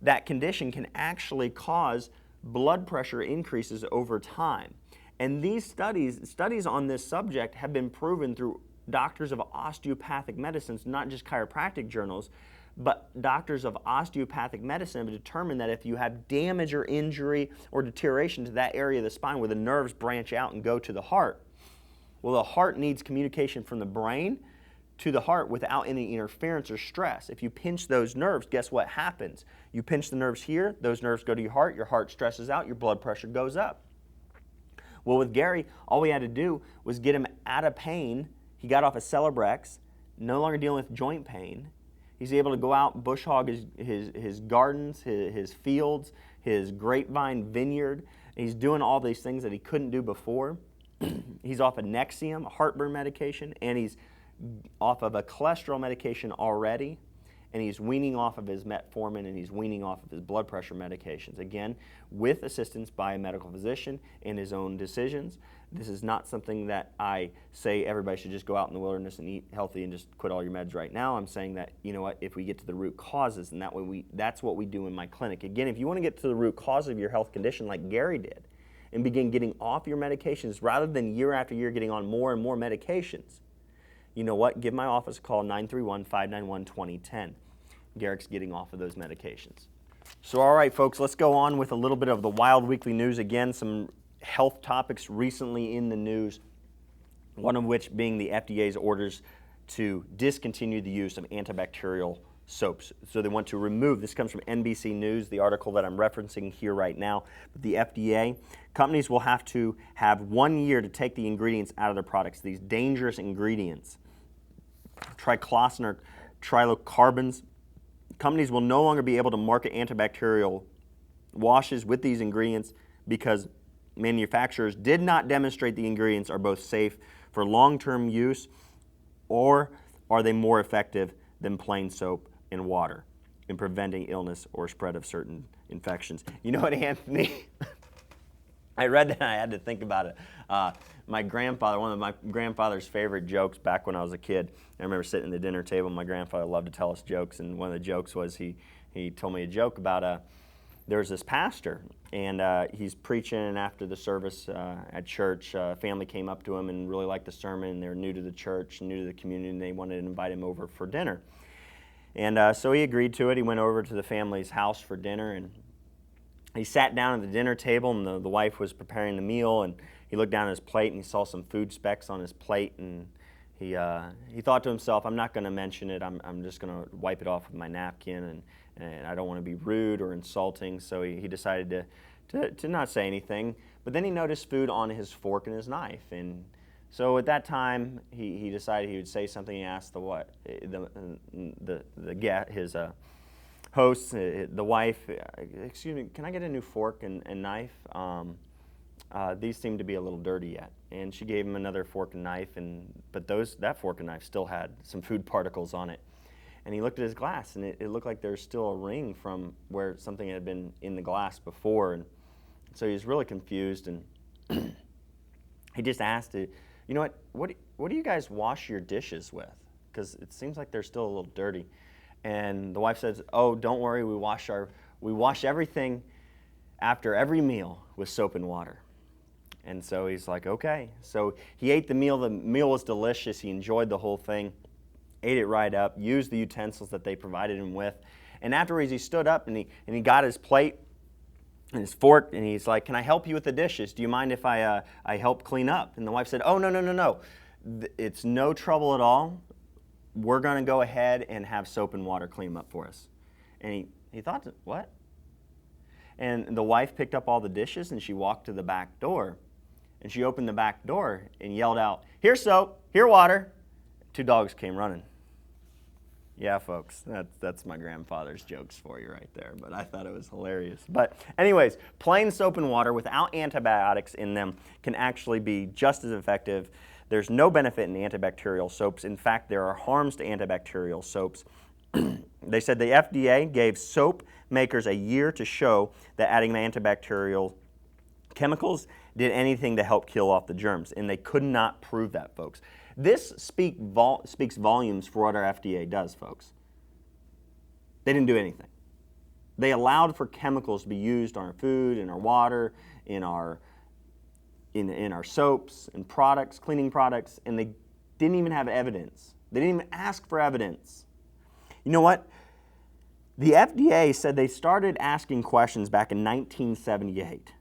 that condition can actually cause blood pressure increases over time. And these studies on this subject have been proven through doctors of osteopathic medicine, not just chiropractic journals, but doctors of osteopathic medicine have determined that if you have damage or injury or deterioration to that area of the spine where the nerves branch out and go to the heart, well, the heart needs communication from the brain to the heart without any interference or stress. If you pinch those nerves, guess what happens? You pinch the nerves here, those nerves go to your heart stresses out, your blood pressure goes up. Well, with Gary, all we had to do was get him out of pain. He got off of Celebrex, no longer dealing with joint pain. He's able to go out and bush hog his gardens, his fields, his grapevine vineyard. He's doing all these things that he couldn't do before. He's off of Nexium, a heartburn medication, and he's off of a cholesterol medication already, and he's weaning off of his metformin, and he's weaning off of his blood pressure medications. Again, with assistance by a medical physician and his own decisions. This is not something that I say everybody should just go out in the wilderness and eat healthy and just quit all your meds right now. I'm saying that, you know what, if we get to the root causes, and that's what we do in my clinic. Again, if you want to get to the root cause of your health condition like Gary did, and begin getting off your medications rather than year after year getting on more and more medications, you know what, give my office a call, 931-591-2010. Garrick's getting off of those medications. So all right, folks, let's go on with a little bit of the Wild Weekly News. Again, some health topics recently in the news, one of which being the FDA's orders to discontinue the use of antibacterial soaps. So they want to remove, this comes from NBC News, the article that I'm referencing here right now, but the FDA, companies will have to have 1 year to take the ingredients out of their products, these dangerous ingredients, triclosan or trilocarbons. Companies will no longer be able to market antibacterial washes with these ingredients because manufacturers did not demonstrate the ingredients are both safe for long-term use, or are they more effective than plain soap and water in preventing illness or spread of certain infections. You know what, Anthony? I read that and I had to think about it. My grandfather, one of my grandfather's favorite jokes back when I was a kid, I remember sitting at the dinner table, my grandfather loved to tell us jokes, and one of the jokes was he told me a joke about there was this pastor, and he's preaching, and after the service at church, a family came up to him and really liked the sermon, and they're new to the church, new to the community, and they wanted to invite him over for dinner. And so he agreed to it. He went over to the family's house for dinner, and he sat down at the dinner table, and the wife was preparing the meal, and he looked down at his plate, and he saw some food specks on his plate, and he thought to himself, I'm not going to mention it. I'm just going to wipe it off with my napkin, and I don't want to be rude or insulting, so he decided to not say anything. But then he noticed food on his fork and his knife, and so at that time he decided he would say something. He asked his host, the wife, excuse me, can I get a new fork and knife? These seem to be a little dirty yet. And she gave him another fork and knife, but that fork and knife still had some food particles on it. And he looked at his glass, and it looked like there's still a ring from where something had been in the glass before. And so he was really confused, and he just asked it, you know what do you guys wash your dishes with? Because it seems like they're still a little dirty. And the wife says, oh, don't worry, we wash everything after every meal with soap and water. And so he's like, okay. So he ate the meal. The meal was delicious. He enjoyed the whole thing, ate it right up, used the utensils that they provided him with. And afterwards, he stood up and he got his plate and his fork, and he's like, can I help you with the dishes? Do you mind if I help clean up? And the wife said, oh, no. It's no trouble at all. We're going to go ahead and have soap and water clean them up for us. And he thought, what? And the wife picked up all the dishes, and she walked to the back door. And she opened the back door and yelled out, here soap, here water. 2 dogs came running. Yeah, folks, that's my grandfather's jokes for you right there, but I thought it was hilarious. But anyways, plain soap and water without antibiotics in them can actually be just as effective. There's no benefit in antibacterial soaps. In fact, there are harms to antibacterial soaps. They said the FDA gave soap makers a year to show that adding antibacterial chemicals did anything to help kill off the germs, and they could not prove that, folks. This speaks volumes for what our FDA does, folks. They didn't do anything. They allowed for chemicals to be used on our food, in our water, in our soaps and products, cleaning products, and they didn't even have evidence. They didn't even ask for evidence. You know what? The FDA said they started asking questions back in 1978.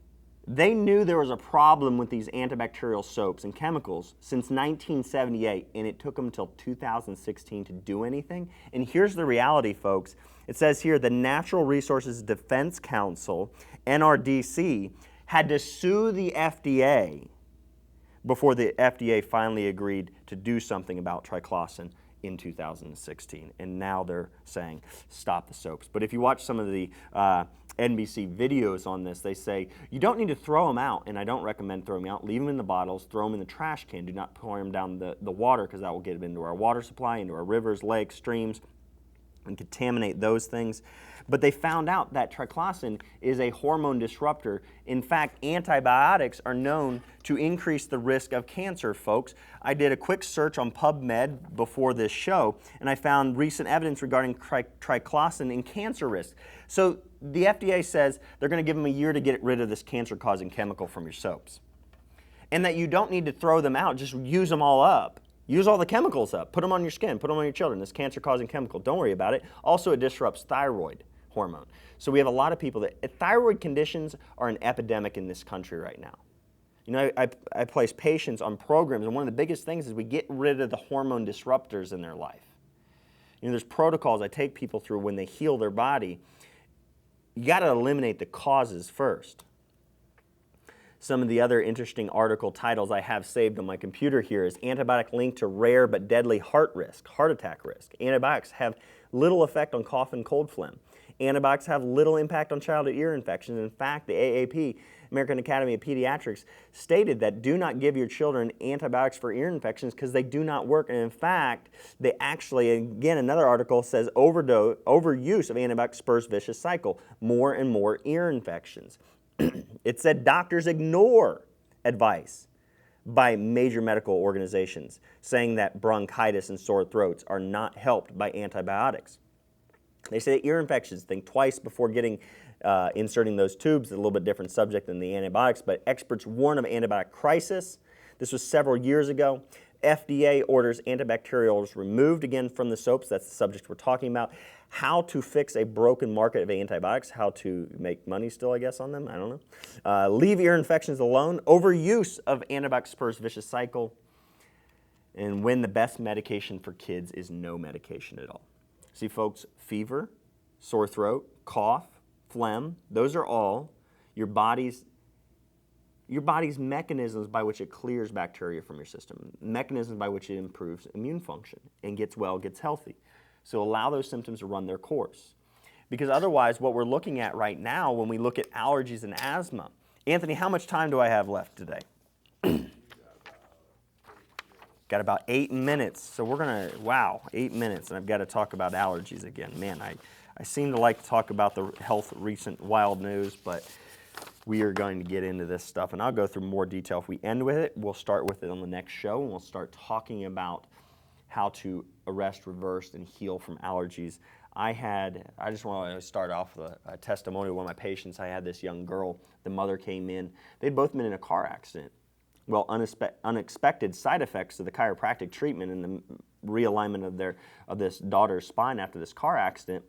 They knew there was a problem with these antibacterial soaps and chemicals since 1978, and it took them until 2016 to do anything. And here's the reality, folks. It says here the Natural Resources Defense Council, NRDC, had to sue the FDA before the FDA finally agreed to do something about triclosan in 2016. And now they're saying, stop the soaps. But if you watch some of the NBC videos on this. They say you don't need to throw them out, and I don't recommend throwing them out. Leave them in the bottles, throw them in the trash can. Do not pour them down the water, because that will get into our water supply, into our rivers, lakes, streams, and contaminate those things. But they found out that triclosan is a hormone disruptor. In fact, antibiotics are known to increase the risk of cancer, folks. I did a quick search on PubMed before this show, and I found recent evidence regarding triclosan in cancer risk. So the FDA says they're going to give them a year to get rid of this cancer-causing chemical from your soaps. And that you don't need to throw them out, just use them all up. Use all the chemicals up. Put them on your skin, put them on your children, this cancer-causing chemical. Don't worry about it. Also, it disrupts thyroid hormone. So we have a lot of people that, thyroid conditions are an epidemic in this country right now. You know, I place patients on programs, and one of the biggest things is we get rid of the hormone disruptors in their life. You know, there's protocols I take people through when they heal their body. You got to eliminate the causes first. Some of the other interesting article titles I have saved on my computer here is antibiotic linked to rare but deadly heart attack risk. Antibiotics have little effect on cough and cold phlegm. Antibiotics have little impact on childhood ear infections. In fact, the AAP, American Academy of Pediatrics, stated that do not give your children antibiotics for ear infections because they do not work. And in fact, they actually, again, another article says overuse of antibiotics spurs vicious cycle, more and more ear infections. It said doctors ignore advice by major medical organizations saying that bronchitis and sore throats are not helped by antibiotics. They say that ear infections, think twice before inserting those tubes. A little bit different subject than the antibiotics, but experts warn of antibiotic crisis. This was several years ago. FDA orders antibacterials removed again from the soaps. That's the subject we're talking about. How to fix a broken market of antibiotics, how to make money still, I guess, on them, I don't know. Leave ear infections alone. Overuse of antibiotics spurs vicious cycle. And when the best medication for kids is no medication at all. See, folks, fever, sore throat, cough, phlegm, those are all your body's mechanisms by which it clears bacteria from your system, mechanisms by which it improves immune function and gets well, gets healthy. So allow those symptoms to run their course. Because otherwise, what we're looking at right now when we look at allergies and asthma, Anthony, how much time do I have left today? Got about 8 minutes, so we're gonna, wow, 8 minutes, and I've got to talk about allergies again. Man, I seem to like to talk about the health recent wild news, but we are going to get into this stuff, and I'll go through more detail. If we end with it, we'll start with it on the next show, and we'll start talking about how to arrest, reverse, and heal from allergies. I just want to start off with a testimony of one of my patients. I had this young girl, the mother came in. They'd both been in a car accident. Well, unexpected side effects of the chiropractic treatment and the realignment of this daughter's spine after this car accident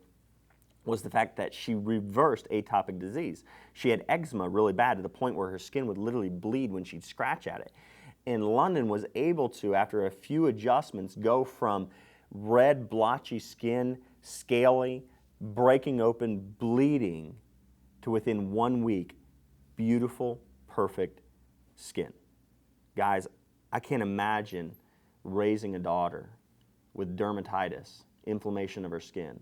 was the fact that she reversed atopic disease. She had eczema really bad to the point where her skin would literally bleed when she'd scratch at it. And London was able to, after a few adjustments, go from red, blotchy skin, scaly, breaking open, bleeding, to within 1 week, beautiful, perfect skin. Guys, I can't imagine raising a daughter with dermatitis, inflammation of her skin,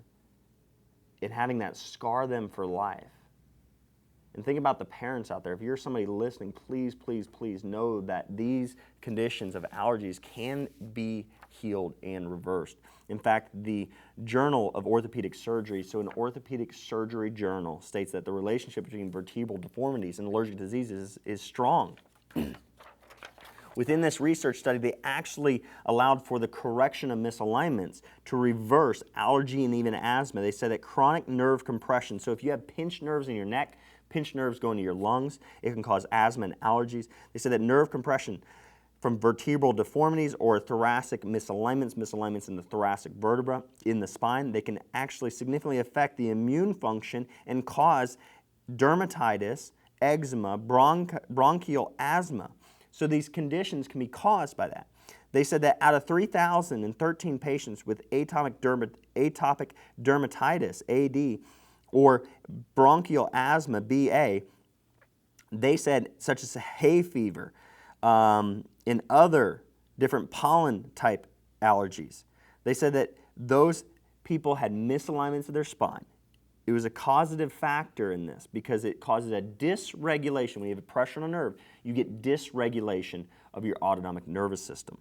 and having that scar them for life. And think about the parents out there. If you're somebody listening, please, please, please know that these conditions of allergies can be healed and reversed. In fact, the Journal of Orthopedic Surgery, so an orthopedic surgery journal, states that the relationship between vertebral deformities and allergic diseases is strong. Within this research study, they actually allowed for the correction of misalignments to reverse allergy and even asthma. They said that chronic nerve compression, so if you have pinched nerves in your neck, pinched nerves go into your lungs, it can cause asthma and allergies. They said that nerve compression from vertebral deformities or thoracic misalignments in the thoracic vertebra, in the spine, they can actually significantly affect the immune function and cause dermatitis, eczema, bronchial asthma. So these conditions can be caused by that. They said that out of 3,013 patients with atopic dermatitis, AD, or bronchial asthma, BA, they said, such as hay fever and other different pollen type allergies, they said that those people had misalignments of their spine, it was a causative factor in this because it causes a dysregulation. When you have a pressure on a nerve, you get dysregulation of your autonomic nervous system.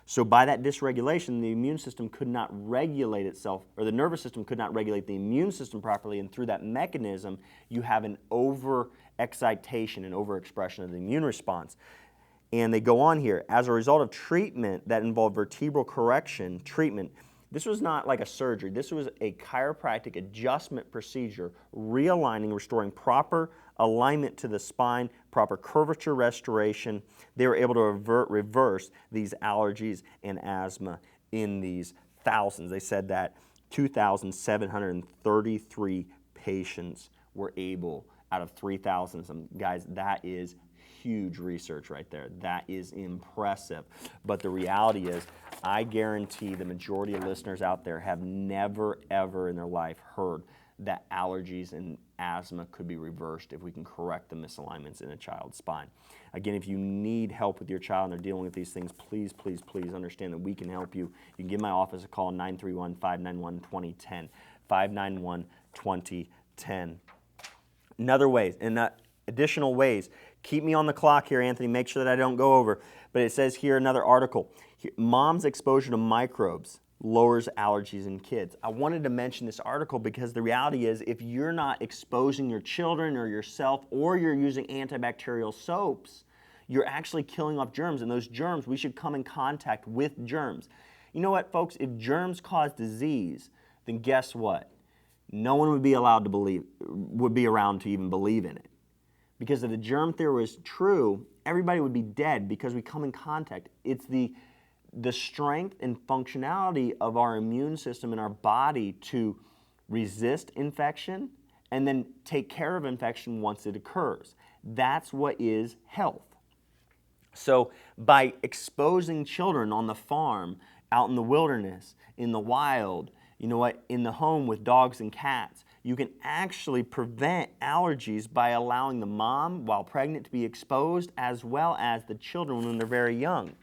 So by that dysregulation, the immune system could not regulate itself, or the nervous system could not regulate the immune system properly, and through that mechanism, you have an overexcitation and overexpression of the immune response. And they go on here, as a result of treatment that involved vertebral correction treatment, this was not like a surgery, this was a chiropractic adjustment procedure, realigning, restoring proper alignment to the spine, proper curvature restoration. They were able to reverse these allergies and asthma in these thousands. They said that 2,733 patients were able, out of 3,000, some guys, that is huge research right there. That is impressive. But the reality is, I guarantee the majority of listeners out there have never, ever in their life heard that allergies and asthma could be reversed if we can correct the misalignments in a child's spine. Again, if you need help with your child and they're dealing with these things, please, please, please understand that we can help you. You can give my office a call, 931-591-2010, 591-2010. Additional ways. Keep me on the clock here, Anthony. Make sure that I don't go over. But it says here another article. Mom's exposure to microbes lowers allergies in kids. I wanted to mention this article because the reality is if you're not exposing your children or yourself, or you're using antibacterial soaps, you're actually killing off germs. And those germs, we should come in contact with germs. You know what, folks? If germs cause disease, then guess what? No one would be around to even believe in it. Because if the germ theory was true, everybody would be dead because we come in contact. It's the strength and functionality of our immune system in our body to resist infection and then take care of infection once it occurs. That's what is health. So by exposing children on the farm, out in the wilderness, in the wild, you know what, in the home with dogs and cats, you can actually prevent allergies by allowing the mom, while pregnant, to be exposed, as well as the children when they're very young.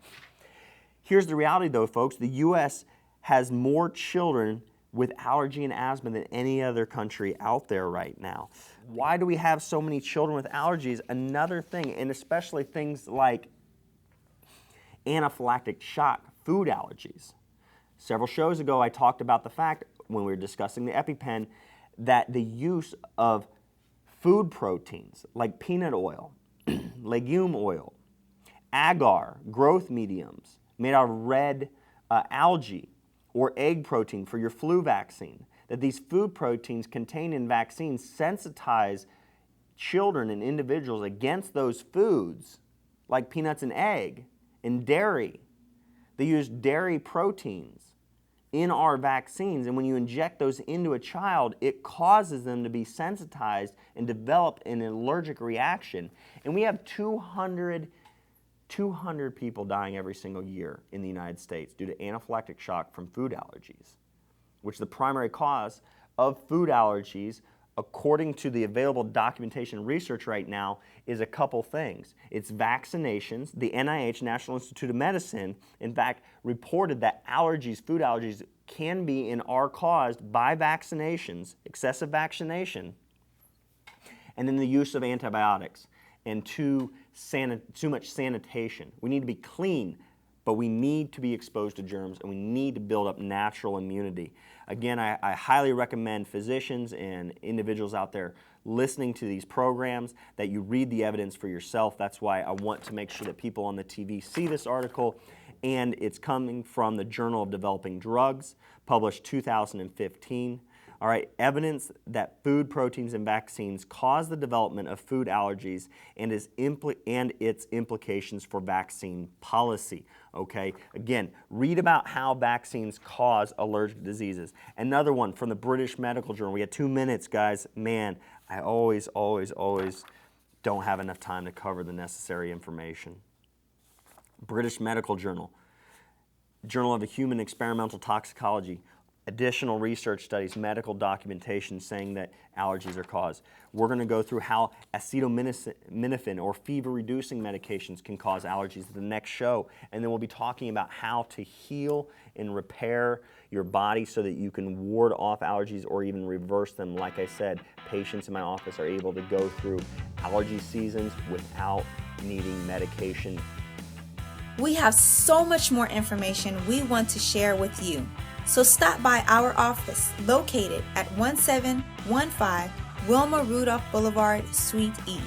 Here's the reality, though, folks. The U.S. has more children with allergy and asthma than any other country out there right now. Why do we have so many children with allergies? Another thing, and especially things like anaphylactic shock, food allergies. Several shows ago, I talked about the fact, when we were discussing the EpiPen, that the use of food proteins like peanut oil, legume oil, agar, growth mediums made out of red algae or egg protein for your flu vaccine, that these food proteins contained in vaccines sensitize children and individuals against those foods like peanuts and egg and dairy. They use dairy proteins in our vaccines, and when you inject those into a child, it causes them to be sensitized and develop an allergic reaction. And we have 200 people dying every single year in the United States due to anaphylactic shock from food allergies, which the primary cause of food allergies, according to the available documentation and research right now, is a couple things. It's vaccinations. The NIH, National Institute of Medicine, in fact, reported that allergies, food allergies, can be and are caused by vaccinations, excessive vaccination, and then the use of antibiotics and too much sanitation. We need to be clean, but we need to be exposed to germs, and we need to build up natural immunity. Again, I highly recommend physicians and individuals out there listening to these programs that you read the evidence for yourself. That's why I want to make sure that people on the TV see this article, and it's coming from the Journal of Developing Drugs, published 2015. All right, evidence that food proteins and vaccines cause the development of food allergies and its implications for vaccine policy. Okay, again, read about how vaccines cause allergic diseases. Another one from the British Medical Journal. We had 2 minutes, guys. Man, I always don't have enough time to cover the necessary information. British Medical Journal, Journal of Human Experimental Toxicology. additional research studies, medical documentation saying that allergies are caused. We're going to go through how acetaminophen or fever-reducing medications can cause allergies in the next show. And then we'll be talking about how to heal and repair your body so that you can ward off allergies or even reverse them. Like I said, patients in my office are able to go through allergy seasons without needing medication. We have so much more information we want to share with you. So stop by our office located at 1715 Wilma Rudolph Boulevard, Suite E.